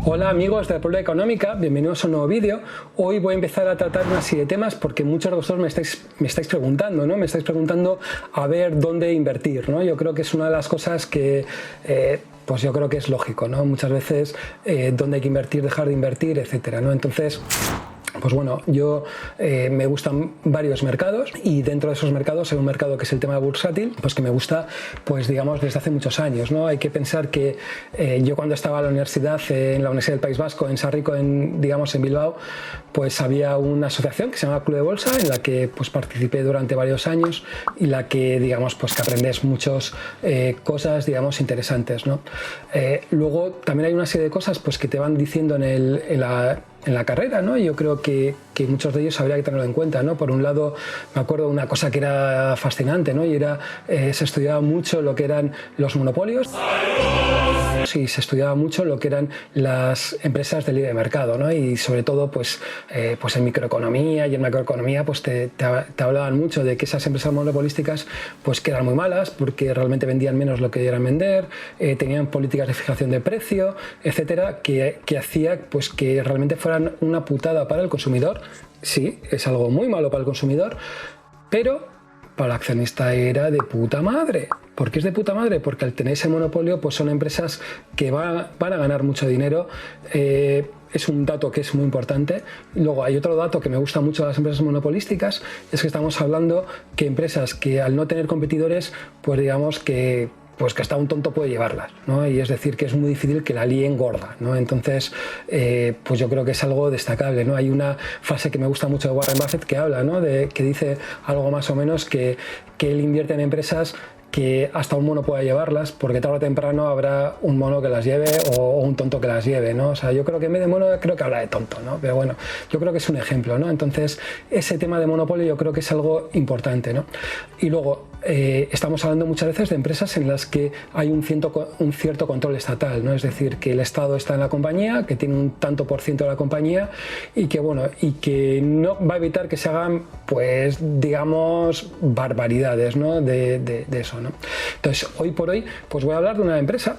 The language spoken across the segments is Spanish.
Hola amigos de República Económica, bienvenidos a un nuevo vídeo. Hoy voy a empezar a tratar una serie de temas porque muchos de vosotros me estáis preguntando, ¿no? Me estáis preguntando a ver dónde invertir, ¿no? Yo creo que es una de las cosas que pues yo creo que es lógico, ¿no? Muchas veces dónde hay que invertir, dejar de invertir, etcétera, ¿no? Entonces, pues bueno, yo me gustan varios mercados y dentro de esos mercados hay un mercado que es el tema bursátil, pues que me gusta, pues digamos, desde hace muchos años, ¿no? Hay que pensar que yo cuando estaba en la universidad del País Vasco, en Sarrico, digamos en Bilbao, pues había una asociación que se llama Club de Bolsa en la que pues participé durante varios años y la que, digamos, pues que aprendes muchas cosas, digamos, interesantes, ¿no? Luego también hay una serie de cosas pues que te van diciendo en la carrera, ¿no? Y yo creo que muchos de ellos habría que tenerlo en cuenta, ¿no? Por un lado, me acuerdo de una cosa que era fascinante, ¿no? Y era, se estudiaba mucho lo que eran los monopolios y se estudiaba mucho lo que eran las empresas de libre mercado, ¿no? Y sobre todo, pues en microeconomía y en macroeconomía, pues te hablaban mucho de que esas empresas monopolísticas, pues que eran muy malas porque realmente vendían menos lo que querían vender, tenían políticas de fijación de precio, etcétera, que hacía pues que realmente fueran una putada para el consumidor. Sí, es algo muy malo para el consumidor, pero para el accionista era de puta madre. ¿Por qué es de puta madre? Porque al tener ese monopolio, pues son empresas que van a ganar mucho dinero. Es un dato que es muy importante. Luego hay otro dato que me gusta mucho de las empresas monopolísticas, es que estamos hablando que empresas que al no tener competidores, pues digamos que hasta un tonto puede llevarlas, ¿no? Y es decir, que es muy difícil que la líen gorda, ¿no? Entonces, pues yo creo que es algo destacable, ¿no? Hay una frase que me gusta mucho de Warren Buffett que habla, ¿no? Que dice algo más o menos que él invierte en empresas que hasta un mono pueda llevarlas, porque tarde o temprano habrá un mono que las lleve o un tonto que las lleve, ¿no? O sea, yo creo que en vez de mono, creo que habla de tonto, ¿no? Pero bueno, yo creo que es un ejemplo, ¿no? Entonces, ese tema de monopolio yo creo que es algo importante, ¿no? Y luego, estamos hablando muchas veces de empresas en las que hay un cierto control estatal, ¿no? Es decir, que el Estado está en la compañía, que tiene un tanto por ciento de la compañía y que, bueno, y que no va a evitar que se hagan, pues, digamos, barbaridades, ¿no? De eso, ¿no? Entonces, hoy por hoy, pues voy a hablar de una empresa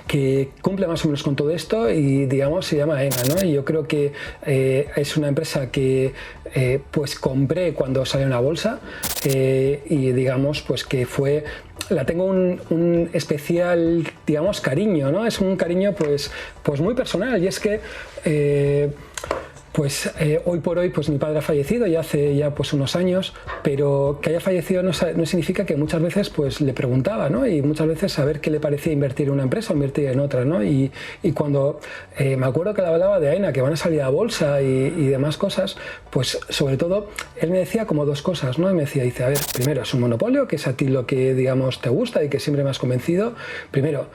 que cumple más o menos con todo esto y, digamos, se llama Aena, ¿no? Y yo creo que es una empresa que pues compré cuando salió en la bolsa y, digamos, pues que la tengo un especial, digamos, cariño, ¿no? Es un cariño pues muy personal y es que hoy por hoy pues mi padre ha fallecido ya hace pues unos años, pero que haya fallecido no significa que muchas veces pues le preguntaba, ¿no? Y muchas veces saber qué le parecía invertir en una empresa o invertir en otra, ¿no? Y cuando me acuerdo que le hablaba de Aena, que van a salir a bolsa y demás cosas, pues sobre todo él me decía como dos cosas, ¿no? Y me dice, a ver, primero es un monopolio, que es a ti lo que, digamos, te gusta y que siempre me has convencido. Primero,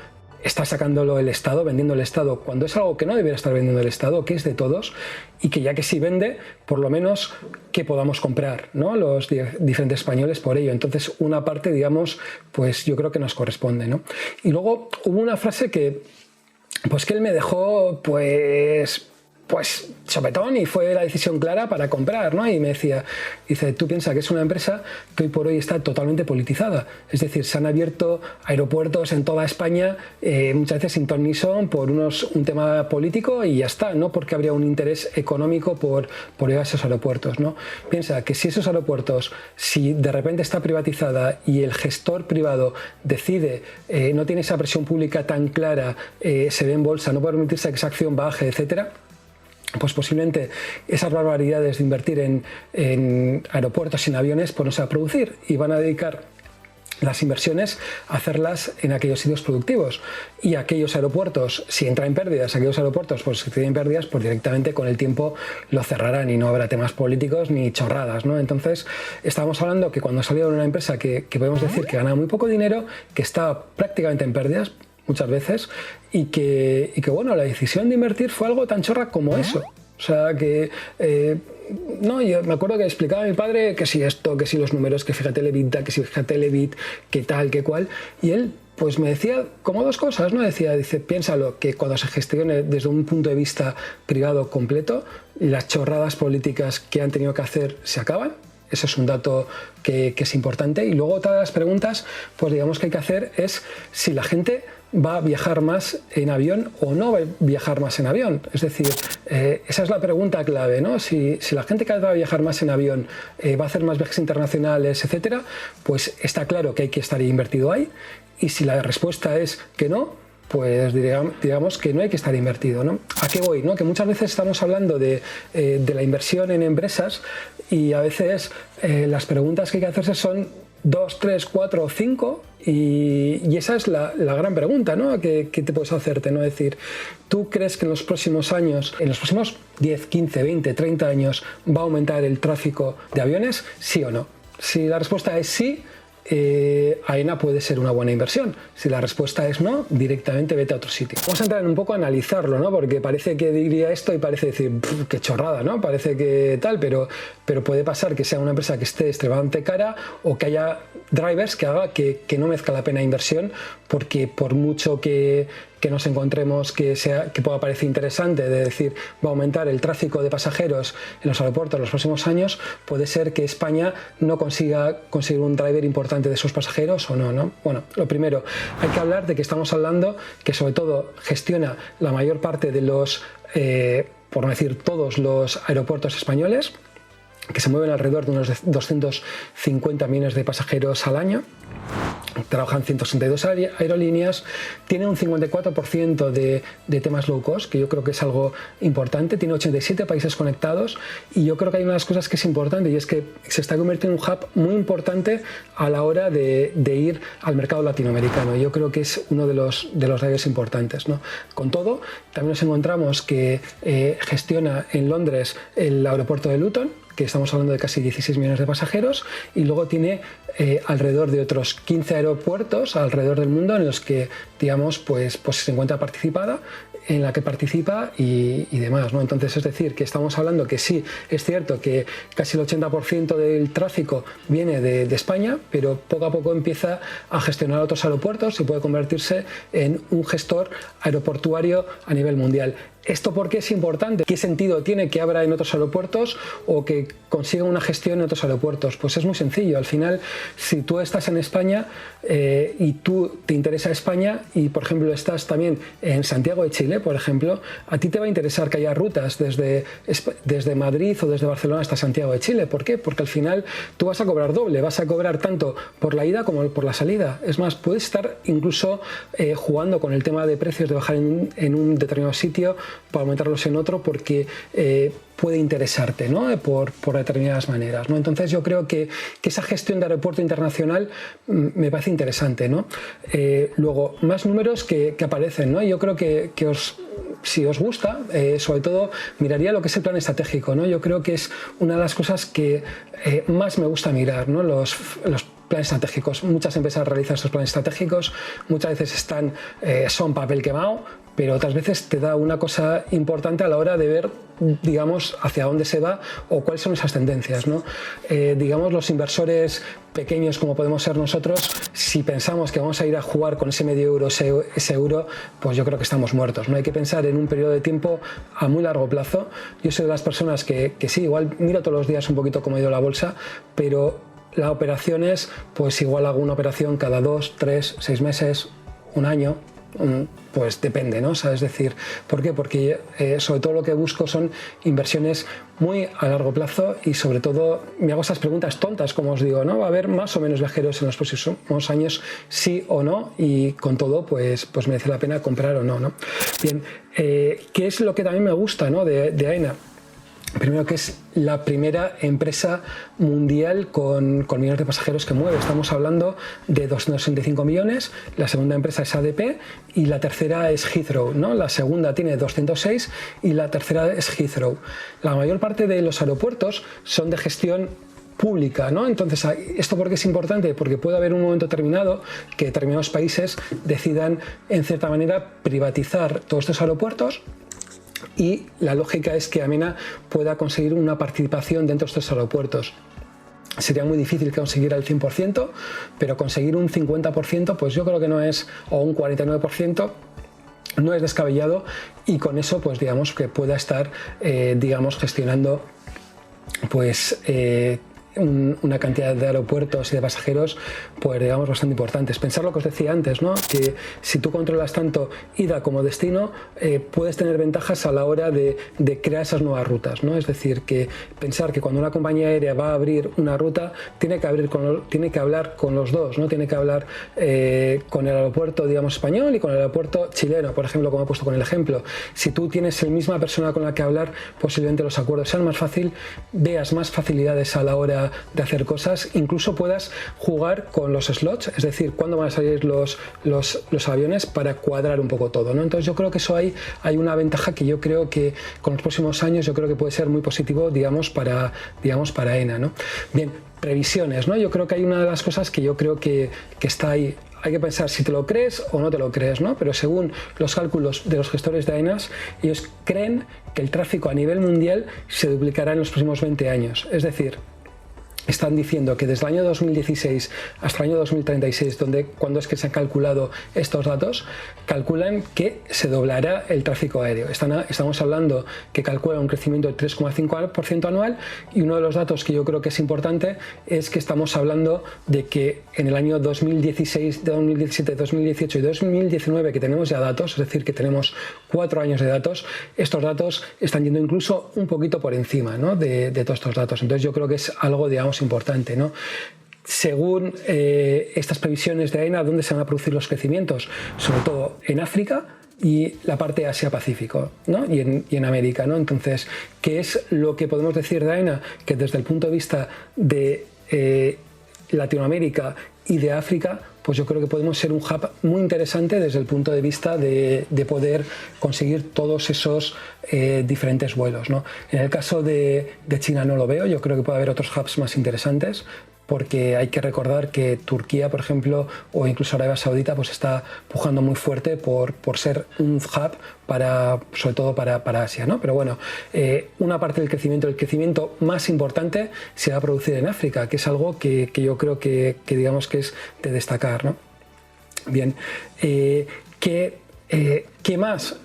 está sacándolo el Estado, vendiendo el Estado, cuando es algo que no debería estar vendiendo el Estado, que es de todos, y que ya que sí vende, por lo menos que podamos comprar, ¿no? Los diferentes españoles por ello. Entonces, una parte, digamos, pues yo creo que nos corresponde, ¿no? Y luego hubo una frase que él me dejó, pues sopetón, y fue la decisión clara para comprar, ¿no? Y me dice, tú piensas que es una empresa que hoy por hoy está totalmente politizada, es decir, se han abierto aeropuertos en toda España, muchas veces sin ton ni son, por un tema político y ya está, no porque habría un interés económico por ir a esos aeropuertos, ¿no? Piensa que si esos aeropuertos, si de repente está privatizada y el gestor privado decide, no tiene esa presión pública tan clara, se ve en bolsa, no puede permitirse que esa acción baje, etcétera, pues posiblemente esas barbaridades de invertir en aeropuertos y en aviones pues no se va a producir y van a dedicar las inversiones a hacerlas en aquellos sitios productivos, y aquellos aeropuertos, si entran en pérdidas, aquellos aeropuertos pues si tienen pérdidas, pues directamente con el tiempo lo cerrarán y no habrá temas políticos ni chorradas, ¿no? Entonces estábamos hablando que cuando salió de una empresa que podemos decir que ganaba muy poco dinero, que estaba prácticamente en pérdidas muchas veces, y que bueno, la decisión de invertir fue algo tan chorra como eso. O sea que no, yo me acuerdo que explicaba a mi padre que si esto, que si los números, que fíjate el EBITDA, que si fíjate el EBIT, que tal, que cual, y él pues me decía como dos cosas, ¿no? Dice, piénsalo, que cuando se gestione desde un punto de vista privado completo, las chorradas políticas que han tenido que hacer se acaban. Eso es un dato que es importante. Y luego otra de las preguntas, pues digamos que hay que hacer es si la gente va a viajar más en avión o no va a viajar más en avión. Es decir, esa es la pregunta clave, ¿no? Si la gente que va a viajar más en avión va a hacer más viajes internacionales, etcétera, pues está claro que hay que estar invertido ahí. Y si la respuesta es que no, pues digamos que no hay que estar invertido, ¿no? ¿A qué voy? ¿No? Que muchas veces estamos hablando de la inversión en empresas y a veces las preguntas que hay que hacerse son 2, 3, 4 o 5 y esa es la gran pregunta, ¿no? que te puedes hacerte, ¿no? Es decir, ¿tú crees que en los próximos años, en los próximos 10, 15, 20, 30 años va a aumentar el tráfico de aviones? ¿Sí o no? Si la respuesta es sí, AENA puede ser una buena inversión. Si la respuesta es no, directamente vete a otro sitio. Vamos a entrar un poco a analizarlo, ¿no? Porque parece que diría esto y parece decir, qué chorrada, ¿no? Parece que tal, pero puede pasar que sea una empresa que esté extremadamente cara o que haya drivers que haga que no merezca la pena inversión, porque por mucho que nos encontremos que pueda parecer interesante, de decir va a aumentar el tráfico de pasajeros en los aeropuertos en los próximos años, puede ser que España no consiga conseguir un driver importante de sus pasajeros o no, ¿no? Bueno, lo primero, hay que hablar de que estamos hablando que sobre todo gestiona la mayor parte de los, por no decir todos los aeropuertos españoles, que se mueven alrededor de unos 250 millones de pasajeros al año. Trabajan 162 aerolíneas, tiene un 54% de temas low cost, que yo creo que es algo importante, tiene 87 países conectados y yo creo que hay una de las cosas que es importante y es que se está convirtiendo en un hub muy importante a la hora de ir al mercado latinoamericano. Yo creo que es uno de los drivers importantes, ¿no? Con todo, también nos encontramos que gestiona en Londres el aeropuerto de Luton, que estamos hablando de casi 16 millones de pasajeros, y luego tiene alrededor de otros 15 aeropuertos alrededor del mundo en los que, digamos, pues se encuentra participada, en la que participa y demás, ¿no? Entonces, es decir, que estamos hablando que sí, es cierto que casi el 80% del tráfico viene de España, pero poco a poco empieza a gestionar otros aeropuertos y puede convertirse en un gestor aeroportuario a nivel mundial. ¿Esto por qué es importante? ¿Qué sentido tiene que abra en otros aeropuertos o que consiga una gestión en otros aeropuertos? Pues es muy sencillo. Al final, si tú estás en España y tú te interesa España y, por ejemplo, estás también en Santiago de Chile, por ejemplo, a ti te va a interesar que haya rutas desde Madrid o desde Barcelona hasta Santiago de Chile. ¿Por qué? Porque al final tú vas a cobrar doble, vas a cobrar tanto por la ida como por la salida. Es más, puedes estar incluso jugando con el tema de precios de bajar en un determinado sitio para aumentarlos en otro porque puede interesarte, ¿no? por determinadas maneras, ¿no? Entonces yo creo que esa gestión de aeropuerto internacional me parece interesante, ¿no? Luego, más números que aparecen, ¿no? Yo creo que si os gusta, sobre todo miraría lo que es el plan estratégico, ¿no? Yo creo que es una de las cosas que más me gusta mirar, ¿no? Los planes estratégicos. Muchas empresas realizan estos planes estratégicos, muchas veces son papel quemado, pero otras veces te da una cosa importante a la hora de ver, digamos, hacia dónde se va o cuáles son esas tendencias, ¿no? Digamos, los inversores pequeños como podemos ser nosotros, si pensamos que vamos a ir a jugar con ese medio euro, ese euro, pues yo creo que estamos muertos, ¿no? Hay que pensar en un periodo de tiempo a muy largo plazo. Yo soy de las personas que sí, igual miro todos los días un poquito cómo ha ido la bolsa, pero las operaciones, pues igual hago una operación cada 2, 3, 6 meses, un año, pues depende, ¿no? O sea, es decir, ¿por qué? Porque sobre todo lo que busco son inversiones muy a largo plazo y sobre todo me hago esas preguntas tontas, como os digo, ¿no? ¿Va a haber más o menos viajeros en los próximos años, sí o no? Y con todo, pues merece la pena comprar o no, ¿no? Bien, ¿qué es lo que también me gusta, ¿no? de AENA? Primero, que es la primera empresa mundial con millones de pasajeros que mueve. Estamos hablando de 265 millones, la segunda empresa es ADP y la tercera es Heathrow, ¿no? La segunda tiene 206 y la tercera es Heathrow. La mayor parte de los aeropuertos son de gestión pública, ¿no? Entonces, ¿esto por qué es importante? Porque puede haber un momento determinado que determinados países decidan, en cierta manera, privatizar todos estos aeropuertos. Y la lógica es que AENA pueda conseguir una participación dentro de estos aeropuertos. Sería muy difícil conseguir el 100%, pero conseguir un 50%, pues yo creo que no es, o un 49%, no es descabellado, y con eso, pues digamos que pueda estar, digamos, gestionando, pues una cantidad de aeropuertos y de pasajeros, pues digamos, bastante importantes. Pensar lo que os decía antes, ¿no? Que si tú controlas tanto ida como destino, puedes tener ventajas a la hora de crear esas nuevas rutas, ¿no? Es decir, que pensar que cuando una compañía aérea va a abrir una ruta, tiene que hablar con los dos, ¿no? Tiene que hablar con el aeropuerto, digamos, español y con el aeropuerto chileno, por ejemplo, como he puesto con el ejemplo. Si tú tienes la misma persona con la que hablar, posiblemente los acuerdos sean más fácil, veas más facilidades a la hora de hacer cosas, incluso puedas jugar con los slots, es decir, cuándo van a salir los aviones para cuadrar un poco todo, ¿no? Entonces yo creo que eso hay una ventaja que yo creo que con los próximos años yo creo que puede ser muy positivo, digamos, para ENA, ¿no? Bien, previsiones, ¿no? Yo creo que hay una de las cosas que yo creo que está ahí. Hay que pensar si te lo crees o no te lo crees, ¿no? Pero según los cálculos de los gestores de AENAs, ellos creen que el tráfico a nivel mundial se duplicará en los próximos 20 años. Es decir, están diciendo que desde el año 2016 hasta el año 2036, cuando es que se han calculado estos datos, calculan que se doblará el tráfico aéreo. Estamos hablando que calcula un crecimiento del 3,5% anual, y uno de los datos que yo creo que es importante es que estamos hablando de que en el año 2016, 2017, 2018 y 2019, que tenemos ya datos, es decir, que tenemos 4 años de datos, estos datos están yendo incluso un poquito por encima, ¿no? de todos estos datos. Entonces yo creo que es algo, digamos, importante, ¿no? Según estas previsiones de AENA, ¿dónde se van a producir los crecimientos? Sobre todo en África y la parte de Asia-Pacífico, ¿no? y en América, ¿no? Entonces, ¿qué es lo que podemos decir de AENA? Que desde el punto de vista de Latinoamérica y de África, pues yo creo que podemos ser un hub muy interesante desde el punto de vista de poder conseguir todos esos diferentes vuelos, ¿no? En el caso de China no lo veo, yo creo que puede haber otros hubs más interesantes, porque hay que recordar que Turquía, por ejemplo, o incluso Arabia Saudita, pues está pujando muy fuerte por ser un hub sobre todo para Asia, ¿no? Pero bueno, una parte del crecimiento más importante se va a producir en África, que es algo que yo creo que digamos que es de destacar, ¿no? Bien, ¿qué más?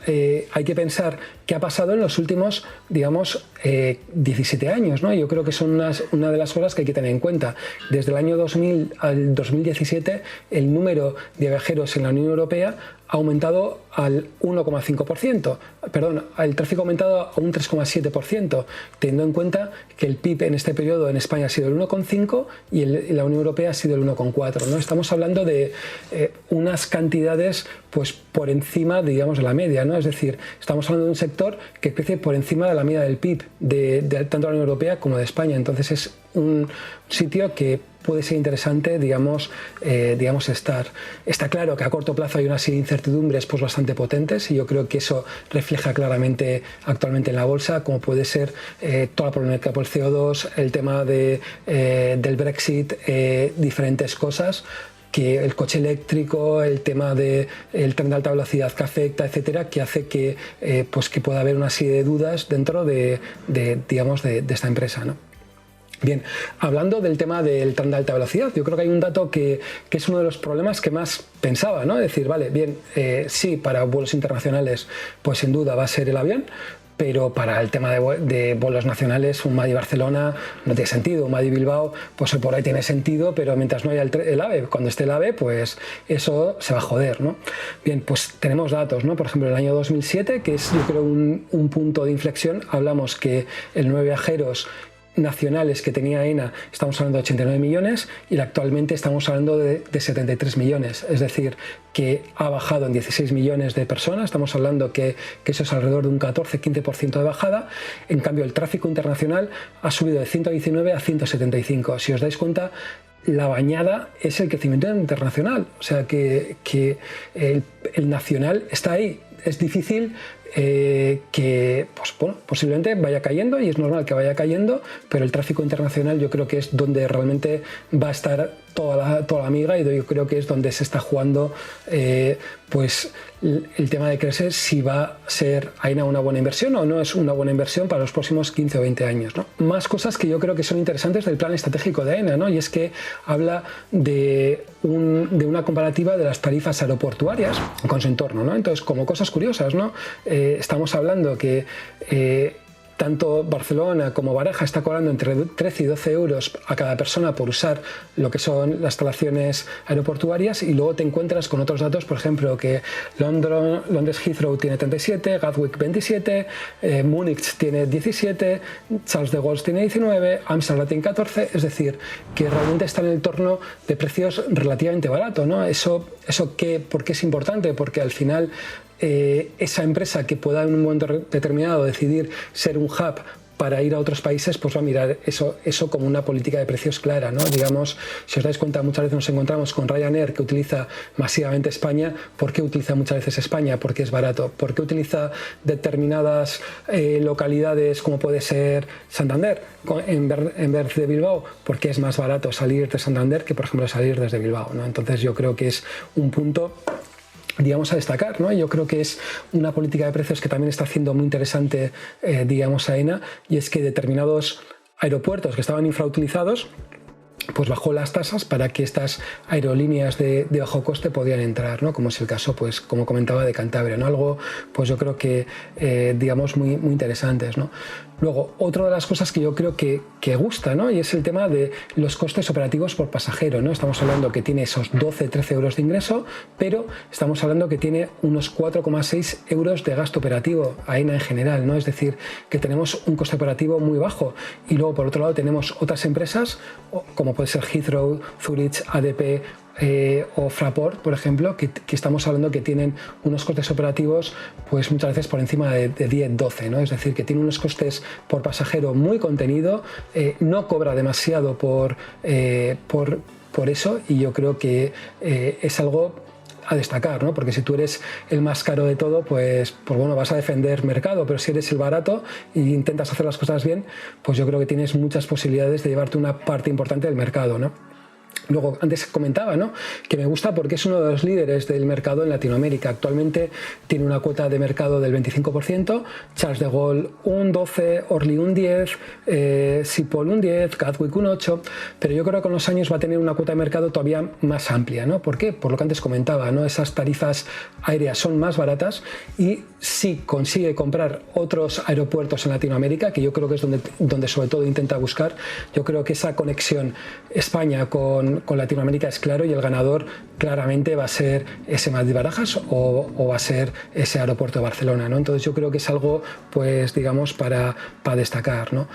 Hay que pensar qué ha pasado en los últimos, digamos, 17 años, ¿no? Yo creo que son una de las cosas que hay que tener en cuenta. Desde el año 2000 al 2017, el número de viajeros en la Unión Europea ha aumentado al 1,5%, perdón, el tráfico ha aumentado a un 3,7%, teniendo en cuenta que el PIB en este periodo en España ha sido el 1,5% y en la Unión Europea ha sido el 1,4%, ¿no? Estamos hablando de unas cantidades pues por encima, digamos, de la media, ¿no? Es decir, estamos hablando de un sector que crece por encima de la media del PIB de tanto de la Unión Europea como de España. Entonces es un sitio que puede ser interesante, digamos, estar. Está claro que a corto plazo hay una serie de incertidumbres pues bastante potentes, y yo creo que eso refleja claramente actualmente en la bolsa, como puede ser toda la problemática por el CO2, el tema del Brexit, diferentes cosas, que el coche eléctrico, el tema del tren de alta velocidad que afecta, etcétera, que hace que pueda haber una serie de dudas dentro de esta empresa, ¿no? Bien, hablando del tema del tren de alta velocidad, yo creo que hay un dato que es uno de los problemas que más pensaba, ¿no? Es decir, vale, bien, sí, para vuelos internacionales, pues sin duda va a ser el avión, pero para el tema de vuelos nacionales, un Madrid-Barcelona no tiene sentido, un Madrid-Bilbao, pues por ahí tiene sentido, pero mientras no haya el AVE, cuando esté el AVE, pues eso se va a joder, ¿no? Bien, pues tenemos datos, ¿no? Por ejemplo, en el año 2007, que es, yo creo, un punto de inflexión, hablamos que el número de viajeros nacionales que tenía AENA, estamos hablando de 89 millones y actualmente estamos hablando de 73 millones, es decir, que ha bajado en 16 millones de personas, estamos hablando que eso es alrededor de un 14-15% de bajada. En cambio, el tráfico internacional ha subido de 119 a 175. Si os dais cuenta, la bañada es el crecimiento internacional, o sea que el nacional está ahí. Es difícil que pues, bueno, posiblemente vaya cayendo, y es normal que vaya cayendo, pero el tráfico internacional yo creo que es donde realmente va a estar toda la miga, y yo creo que es donde se está jugando pues el tema de crecer, si va a ser AENA una buena inversión o no es una buena inversión para los próximos 15 o 20 años, ¿no? Más cosas que yo creo que son interesantes del plan estratégico de AENA, ¿no? Y es que habla de una comparativa de las tarifas aeroportuarias con su entorno, ¿no? Entonces, como cosas curiosas, ¿no? Estamos hablando que tanto Barcelona como Baraja está cobrando entre 13 y 12 euros a cada persona por usar lo que son las instalaciones aeroportuarias, y luego te encuentras con otros datos, por ejemplo, que Londres Heathrow tiene 37, Gatwick 27, Múnich tiene 17, Charles de Gaulle tiene 19, Amsterdam tiene 14, es decir, que realmente está en el entorno de precios relativamente baratos, ¿no? ¿Por qué es importante? Porque al final esa empresa que pueda en un momento determinado decidir ser un hub para ir a otros países, pues va a mirar eso como una política de precios clara, ¿no? Digamos, si os dais cuenta, muchas veces nos encontramos con Ryanair, que utiliza masivamente España. ¿Por qué utiliza muchas veces España? Porque es barato. ¿Por qué utiliza determinadas localidades como puede ser Santander en vez de Bilbao? Porque es más barato salir de Santander que, por ejemplo, salir desde Bilbao, ¿no? Entonces yo creo que es un punto, digamos, a destacar, ¿no? Yo creo que es una política de precios que también está haciendo muy interesante, digamos, AENA, y es que determinados aeropuertos que estaban infrautilizados, pues bajó las tasas para que estas aerolíneas de bajo coste podían entrar, ¿no? Como es el caso, pues como comentaba, de Cantabria, ¿no? Algo, pues yo creo que, digamos, muy interesantes, ¿no? Luego, otra de las cosas que yo creo que gusta, ¿no? Y es el tema de los costes operativos por pasajero, ¿no? Estamos hablando que tiene esos 12-13 euros de ingreso, pero estamos hablando que tiene unos 4,6 euros de gasto operativo, AENA en general, ¿no? Es decir, que tenemos un coste operativo muy bajo. Y luego, por otro lado, tenemos otras empresas, como puede ser Heathrow, Zurich, ADP, o Fraport, por ejemplo, que estamos hablando que tienen unos costes operativos pues muchas veces por encima de 10-12, ¿no? Es decir, que tiene unos costes por pasajero muy contenido, no cobra demasiado por eso, y yo creo que es algo a destacar, ¿no? Porque si tú eres el más caro de todo, pues bueno, vas a defender mercado, pero si eres el barato e intentas hacer las cosas bien, pues yo creo que tienes muchas posibilidades de llevarte una parte importante del mercado, ¿no? Luego, antes comentaba, ¿no?, que me gusta porque es uno de los líderes del mercado en Latinoamérica. Actualmente tiene una cuota de mercado del 25%, Charles de Gaulle un 12%, Orly un 10%, Schiphol un 10%, Gatwick un 8%, pero yo creo que con los años va a tener una cuota de mercado todavía más amplia, ¿no? ¿Por qué? Por lo que antes comentaba, ¿no? Esas tarifas aéreas son más baratas, y si consigue comprar otros aeropuertos en Latinoamérica, que yo creo que es donde sobre todo intenta buscar, yo creo que esa conexión España con Latinoamérica es claro, y el ganador claramente va a ser ese Madrid-Barajas o va a ser ese aeropuerto de Barcelona, ¿no? Entonces yo creo que es algo, pues digamos, para destacar, ¿no?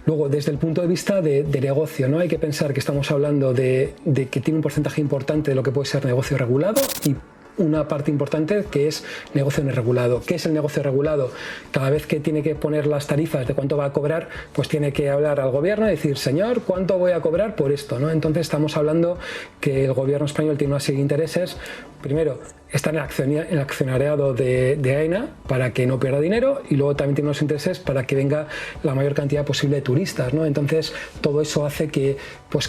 Luego, desde el punto de vista de negocio, ¿no? Hay que pensar que estamos hablando de que tiene un porcentaje importante de lo que puede ser negocio regulado y una parte importante que es negocio no regulado. ¿Qué es el negocio regulado? Cada vez que tiene que poner las tarifas de cuánto va a cobrar, pues tiene que hablar al gobierno y decir, señor, ¿cuánto voy a cobrar por esto?, ¿no? Entonces estamos hablando que el gobierno español tiene una serie de intereses. Primero, está en el accionariado de AENA para que no pierda dinero, y luego también tiene unos intereses para que venga la mayor cantidad posible de turistas, ¿no? Entonces todo eso hace que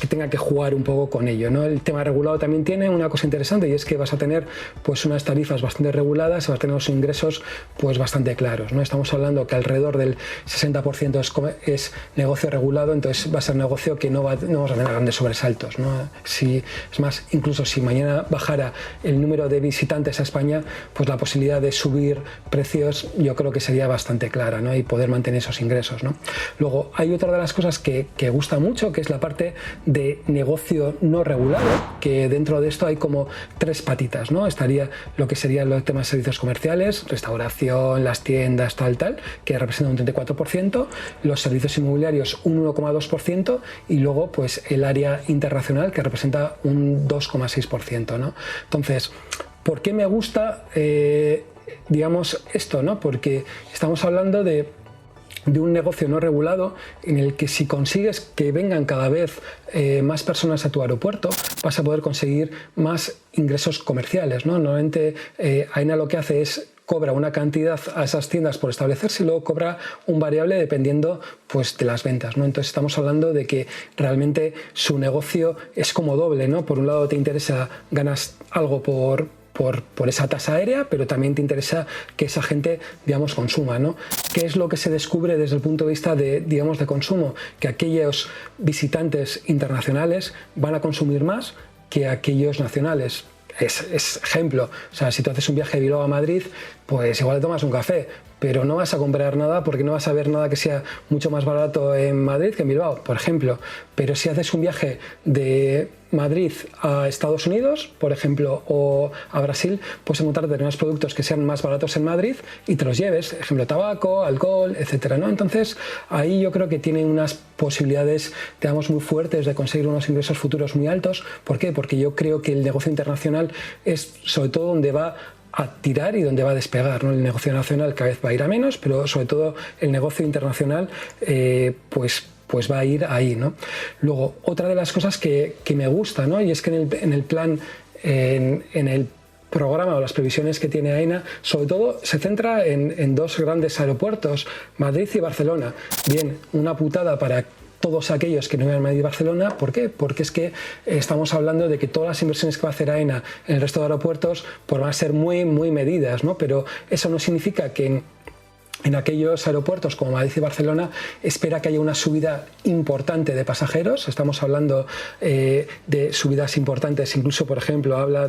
tenga que jugar un poco con ello, ¿no? El tema regulado también tiene una cosa interesante, y es que vas a tener pues unas tarifas bastante reguladas, y vas a tener unos ingresos pues bastante claros, ¿no? Estamos hablando que alrededor del 60% es negocio regulado, entonces va a ser negocio que no vamos a tener grandes sobresaltos, ¿no? Es más, incluso si mañana bajara el número de visitantes a España, pues la posibilidad de subir precios yo creo que sería bastante clara, ¿no? Y poder mantener esos ingresos, ¿no? Luego, hay otra de las cosas que gusta mucho, que es la parte de negocio no regulado, que dentro de esto hay como tres patitas, ¿no? Estaría lo que serían los temas de servicios comerciales, restauración, las tiendas, tal, que representa un 34%, los servicios inmobiliarios un 1,2%, y luego pues el área internacional, que representa un 2,6%, ¿no? Entonces, ¿por qué me gusta, digamos, esto, ¿no? Porque estamos hablando de un negocio no regulado en el que si consigues que vengan cada vez más personas a tu aeropuerto, vas a poder conseguir más ingresos comerciales, ¿no? Normalmente AENA lo que hace es cobra una cantidad a esas tiendas por establecerse, y luego cobra un variable dependiendo pues de las ventas, ¿no? Entonces estamos hablando de que realmente su negocio es como doble, ¿no? Por un lado te interesa, ganas algo por esa tasa aérea, pero también te interesa que esa gente, digamos, consuma, ¿no? ¿Qué es lo que se descubre desde el punto de vista de consumo? Que aquellos visitantes internacionales van a consumir más que aquellos nacionales. Es ejemplo, o sea, si tú haces un viaje de Bilbao a Madrid, pues igual te tomas un café, pero no vas a comprar nada porque no vas a ver nada que sea mucho más barato en Madrid que en Bilbao, por ejemplo. Pero si haces un viaje de Madrid a Estados Unidos, por ejemplo, o a Brasil, puedes encontrar determinados productos que sean más baratos en Madrid y te los lleves, ejemplo, tabaco, alcohol, etcétera, ¿no? Entonces, ahí yo creo que tiene unas posibilidades, digamos, muy fuertes de conseguir unos ingresos futuros muy altos. ¿Por qué? Porque yo creo que el negocio internacional es sobre todo donde va a tirar y donde va a despegar, ¿no? El negocio nacional cada vez va a ir a menos, pero sobre todo el negocio internacional, pues va a ir ahí, ¿no? Luego, otra de las cosas que me gusta, ¿no? Y es que en el plan, en el programa o las previsiones que tiene AENA, sobre todo se centra en dos grandes aeropuertos, Madrid y Barcelona. Bien, una putada para todos aquellos que no viven en Madrid y Barcelona. ¿Por qué? Porque es que estamos hablando de que todas las inversiones que va a hacer AENA en el resto de aeropuertos pues van a ser muy, muy medidas, ¿no? Pero eso no significa que en aquellos aeropuertos como Madrid y Barcelona espera que haya una subida importante de pasajeros. Estamos hablando de subidas importantes, incluso por ejemplo habla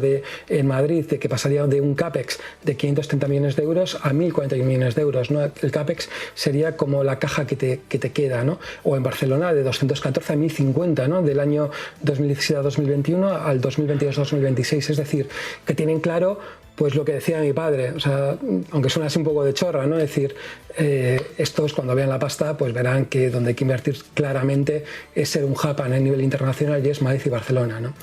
en Madrid de que pasaría de un CAPEX de 530 millones de euros a 1.041 millones de euros, ¿no? El CAPEX sería como la caja que te queda, ¿no? O en Barcelona de 214 a 1.050, ¿no? Del año 2017 a 2021 al 2022-2026, es decir, que tienen claro pues lo que decía mi padre, o sea, aunque suena así un poco de chorra, ¿no? Es decir, estos cuando vean la pasta pues verán que donde hay que invertir claramente es ser un hub a nivel internacional y es Madrid y Barcelona, ¿no?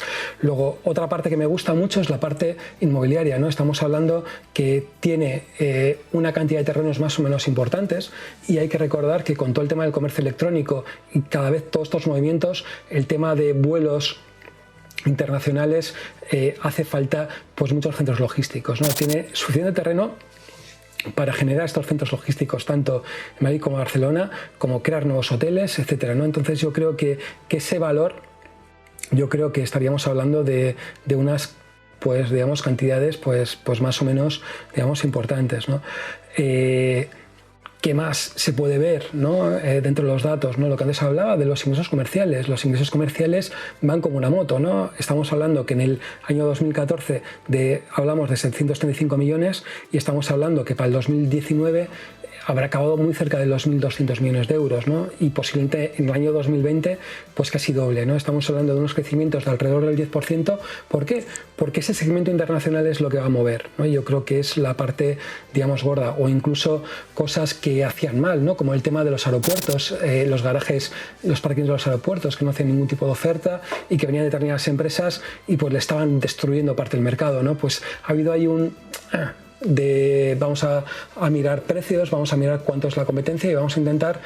Luego, otra parte que me gusta mucho es la parte inmobiliaria, ¿no? Estamos hablando que tiene una cantidad de terrenos más o menos importantes y hay que recordar que con todo el tema del comercio electrónico y cada vez todos estos movimientos, el tema de vuelos internacionales, hace falta pues muchos centros logísticos, ¿no? Tiene suficiente terreno para generar estos centros logísticos tanto en Madrid como en Barcelona, como crear nuevos hoteles, etcétera, ¿no? Entonces yo creo que ese valor, yo creo que estaríamos hablando de unas pues digamos cantidades pues más o menos digamos importantes, ¿no? ¿Qué más se puede ver, ¿no? Dentro de los datos, ¿no? Lo que antes hablaba de los ingresos comerciales. Los ingresos comerciales van como una moto, ¿no? Estamos hablando que en el año 2014 hablamos de 735 millones y estamos hablando que para el 2019 habrá acabado muy cerca de los 1.200 millones de euros, ¿no? Y posiblemente en el año 2020 pues casi doble, ¿no? Estamos hablando de unos crecimientos de alrededor del 10%. ¿Por qué? Porque ese segmento internacional es lo que va a mover, ¿no? Yo creo que es la parte, digamos, gorda, o incluso cosas que hacían mal, ¿no? Como el tema de los aeropuertos, los garajes, los parkings de los aeropuertos que no hacían ningún tipo de oferta y que venían determinadas empresas y pues le estaban destruyendo parte del mercado, ¿no? Pues ha habido ahí vamos a mirar precios, vamos a mirar cuánto es la competencia y vamos a intentar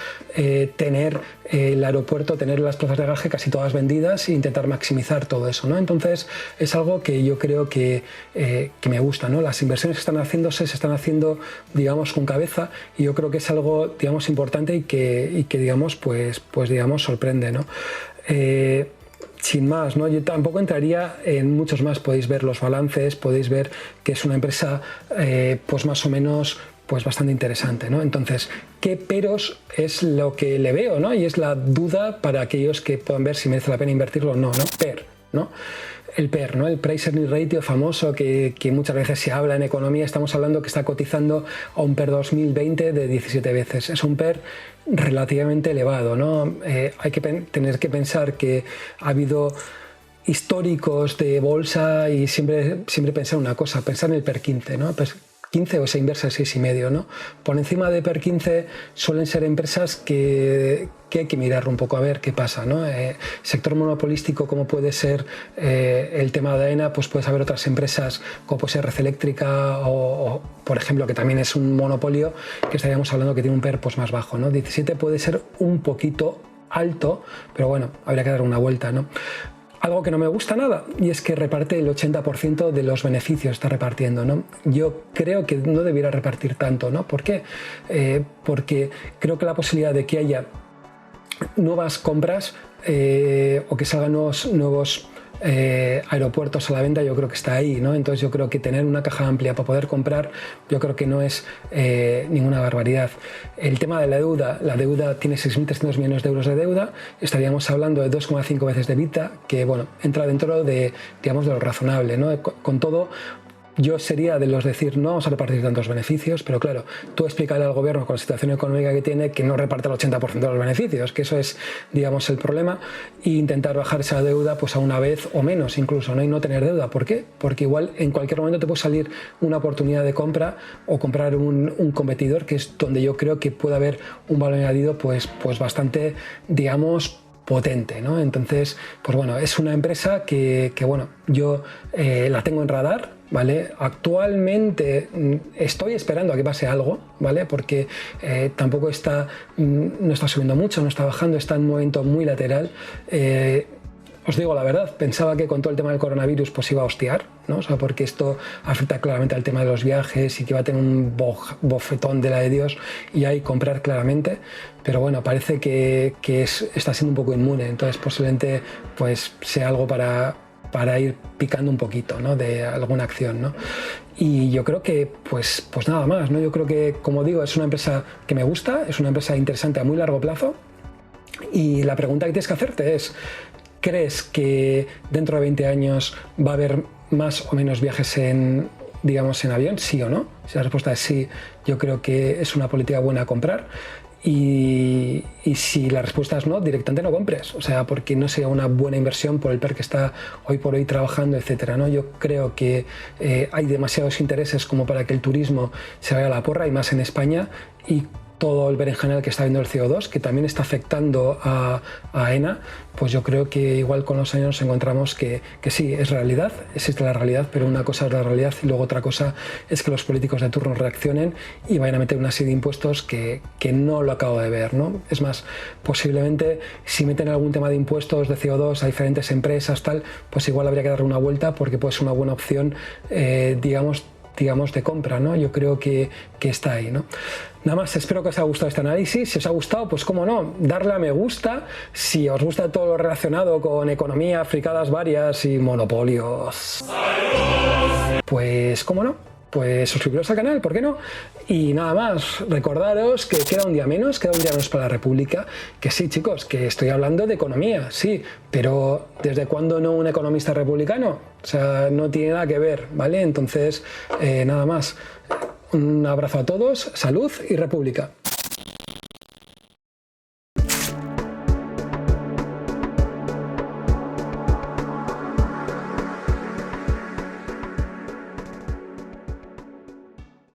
tener el aeropuerto, tener las plazas de garaje casi todas vendidas e intentar maximizar todo eso, ¿no? Entonces es algo que yo creo que me gusta, ¿no? Las inversiones que están haciéndose se están haciendo, digamos, con cabeza, y yo creo que es algo, digamos, importante y que digamos, pues digamos, sorprende, ¿no? Sin más, ¿no? Yo tampoco entraría en muchos más. Podéis ver los balances, podéis ver que es una empresa pues más o menos pues bastante interesante, ¿no? Entonces, ¿qué peros es lo que le veo, ¿no? Y es la duda para aquellos que puedan ver si merece la pena invertirlo o no, ¿no? ¿no? El PER, ¿no? El Price Earnings Ratio famoso que muchas veces se habla en economía. Estamos hablando que está cotizando a un PER 2020 de 17 veces. Es un PER relativamente elevado, ¿no? Hay que tener que pensar que ha habido históricos de bolsa y siempre pensar una cosa, pensar en el PER 15, ¿no? Pues 15 o esa inversa de 6,5, ¿no? Por encima de PER 15 suelen ser empresas que hay que mirar un poco a ver qué pasa, ¿no? Sector monopolístico como puede ser el tema de AENA, pues puedes haber otras empresas como puede ser Red Eléctrica o, por ejemplo, que también es un monopolio, que estaríamos hablando que tiene un PER pues más bajo, ¿no? 17 puede ser un poquito alto, pero bueno, habría que dar una vuelta, ¿no? Algo que no me gusta nada, y es que reparte el 80% de los beneficios, está repartiendo, ¿no? Yo creo que no debiera repartir tanto, ¿no? ¿Por qué? Porque creo que la posibilidad de que haya nuevas compras o que salgan nuevos aeropuertos a la venta, yo creo que está ahí, ¿no? Entonces yo creo que tener una caja amplia para poder comprar, yo creo que no es ninguna barbaridad. El tema de la deuda tiene 6.300 millones de euros de deuda, estaríamos hablando de 2,5 veces de EBITDA, que bueno, entra dentro de, digamos, de lo razonable, ¿no? Con todo, yo sería de los decir no vamos a repartir tantos beneficios, pero claro, tú explicarle al gobierno con la situación económica que tiene que no reparte el 80% de los beneficios, que eso es, digamos, el problema, e intentar bajar esa deuda pues a una vez o menos incluso, ¿no? Y no tener deuda. ¿Por qué? Porque igual en cualquier momento te puede salir una oportunidad de compra o comprar un competidor, que es donde yo creo que puede haber un valor añadido pues bastante, digamos, potente, ¿no? Entonces, pues bueno, es una empresa que bueno, yo la tengo en radar, ¿vale? Actualmente estoy esperando a que pase algo, ¿vale? Porque tampoco no está subiendo mucho, no está bajando, está en un momento muy lateral. Os digo la verdad, pensaba que con todo el tema del coronavirus pues iba a hostiar, ¿no? O sea, porque esto afecta claramente al tema de los viajes y que va a tener un bofetón de la de Dios y ahí comprar claramente, pero bueno, parece que está siendo un poco inmune, entonces posiblemente pues sea algo para ir picando un poquito, ¿no? De alguna acción, ¿no? Y yo creo que pues nada más, ¿no? Yo creo que, como digo, es una empresa que me gusta, es una empresa interesante a muy largo plazo, y la pregunta que tienes que hacerte es: ¿crees que dentro de 20 años va a haber más o menos viajes en avión? ¿Sí o no? Si la respuesta es sí, yo creo que es una política buena a comprar. Y si la respuesta es no, directamente no compres. O sea, porque no sea una buena inversión por el PER que está hoy por hoy trabajando, etcétera, ¿no? Yo creo que hay demasiados intereses como para que el turismo se vaya a la porra, y más en España, y todo el berenjenal que está viendo el CO2, que también está afectando a AENA, pues yo creo que igual con los años nos encontramos que sí, es realidad, existe la realidad, pero una cosa es la realidad y luego otra cosa es que los políticos de turno reaccionen y vayan a meter una serie de impuestos que no lo acabo de ver, ¿no? Es más, posiblemente si meten algún tema de impuestos de CO2 a diferentes empresas, tal, pues igual habría que darle una vuelta, porque puede ser una buena opción, digamos, de compra, ¿no? Yo creo que está ahí, ¿no? Nada más, espero que os haya gustado este análisis. Si os ha gustado, pues cómo no, darle a me gusta. Si os gusta todo lo relacionado con economía, fricadas varias y monopolios, pues cómo no, pues suscribiros al canal, ¿por qué no? Y nada más, recordaros que queda un día menos para la República, que sí, chicos, que estoy hablando de economía, sí, pero ¿desde cuándo no un economista republicano? O sea, no tiene nada que ver, ¿vale? Entonces, nada más, un abrazo a todos, salud y República.